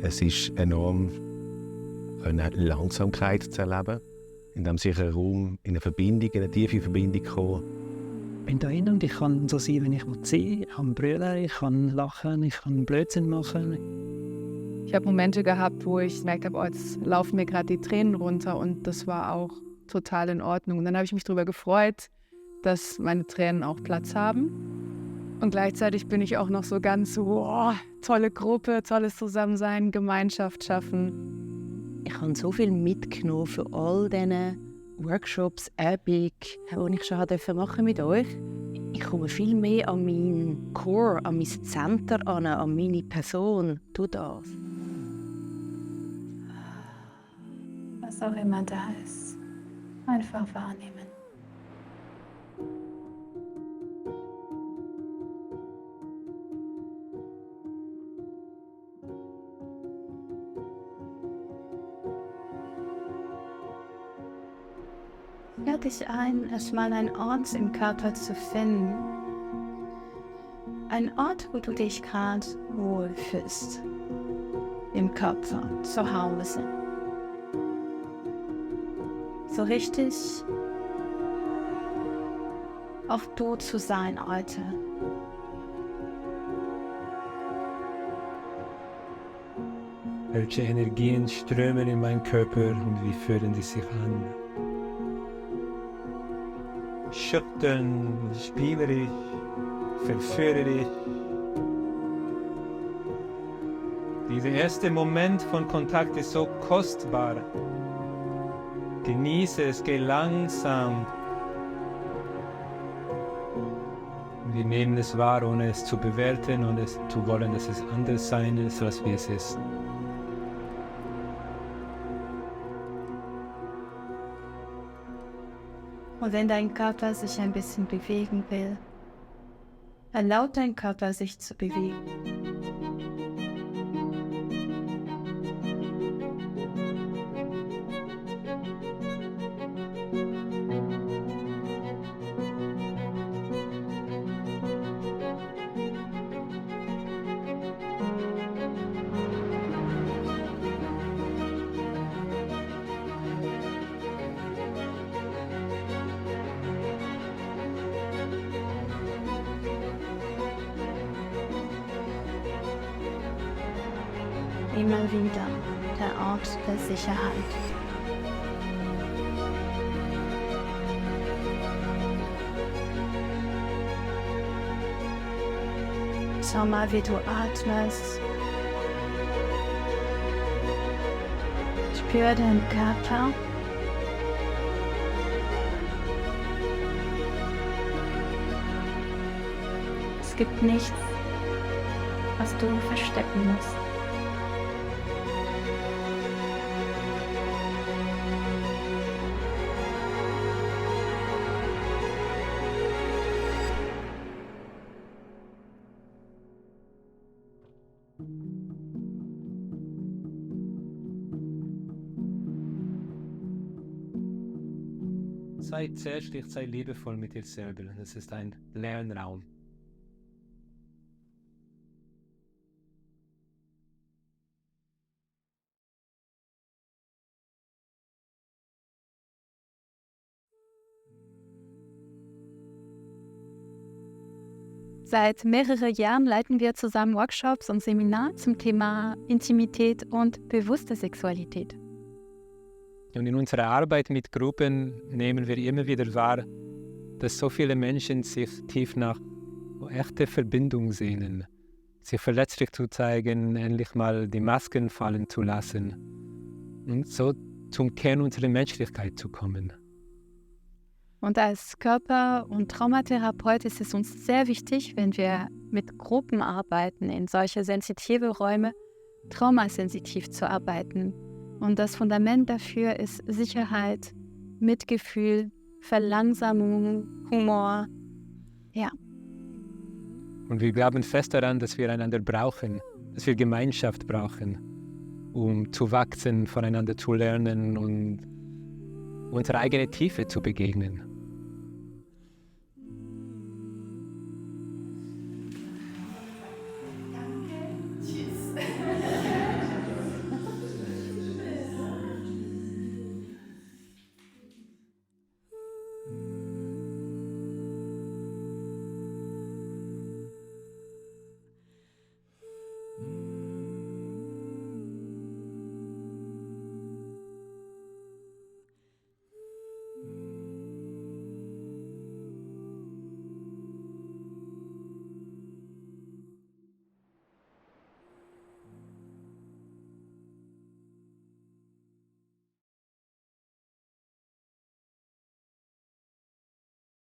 Es ist enorm, eine Langsamkeit zu erleben, in dem sich ein Raum in eine Verbindung, in eine tiefe Verbindung kommt. Ich bin da drin und ich kann so sein, wenn ich sein will. Ich kann brüllen, ich kann lachen, ich kann Blödsinn machen. Ich habe Momente gehabt, wo ich gemerkt habe, jetzt laufen mir gerade die Tränen runter und das war auch total in Ordnung. Und dann habe ich mich darüber gefreut, dass meine Tränen auch Platz haben. Und gleichzeitig bin ich auch noch so ganz so, tolle Gruppe, tolles Zusammensein, Gemeinschaft schaffen. Ich habe so viel mitgenommen für all diese Workshops, Übungen, die ich schon machen mit euch. Ich komme viel mehr an meinen Core, an mein Center an meine Person durch das. Was auch immer da ist, einfach wahrnehmen. Lade dich ein, erstmal einen Ort im Körper zu finden. Ein Ort, wo du dich gerade wohlfühlst. Im Körper, zu Hause. So richtig auch du zu sein heute. Welche Energien strömen in meinen Körper und wie fühlen sie sich an? Schüchtern, spielerisch, verführerisch. Dieser erste Moment von Kontakt ist so kostbar. Genieße es, geh langsam. Wir nehmen es wahr, ohne es zu bewerten und es zu wollen, dass es anders sein ist, als wie es ist. Und wenn dein Körper sich ein bisschen bewegen will, erlaub dein Körper sich zu bewegen. Immer wieder der Ort der Sicherheit. Schau mal, wie du atmest. Spür deinen Körper. Es gibt nichts, was du verstecken musst. Sei zärtlich, sei liebevoll mit dir selber. Das ist ein Lernraum. Seit mehreren Jahren leiten wir zusammen Workshops und Seminare zum Thema Intimität und bewusste Sexualität. Und in unserer Arbeit mit Gruppen nehmen wir immer wieder wahr, dass so viele Menschen sich tief nach echter Verbindung sehnen, sich verletzlich zu zeigen, endlich mal die Masken fallen zu lassen und so zum Kern unserer Menschlichkeit zu kommen. Und als Körper- und Traumatherapeut ist es uns sehr wichtig, wenn wir mit Gruppen arbeiten, in solche sensitive Räume, traumasensitiv zu arbeiten. Und das Fundament dafür ist Sicherheit, Mitgefühl, Verlangsamung, Humor. Ja. Und wir glauben fest daran, dass wir einander brauchen, dass wir Gemeinschaft brauchen, um zu wachsen, voneinander zu lernen und unsere eigene Tiefe zu begegnen.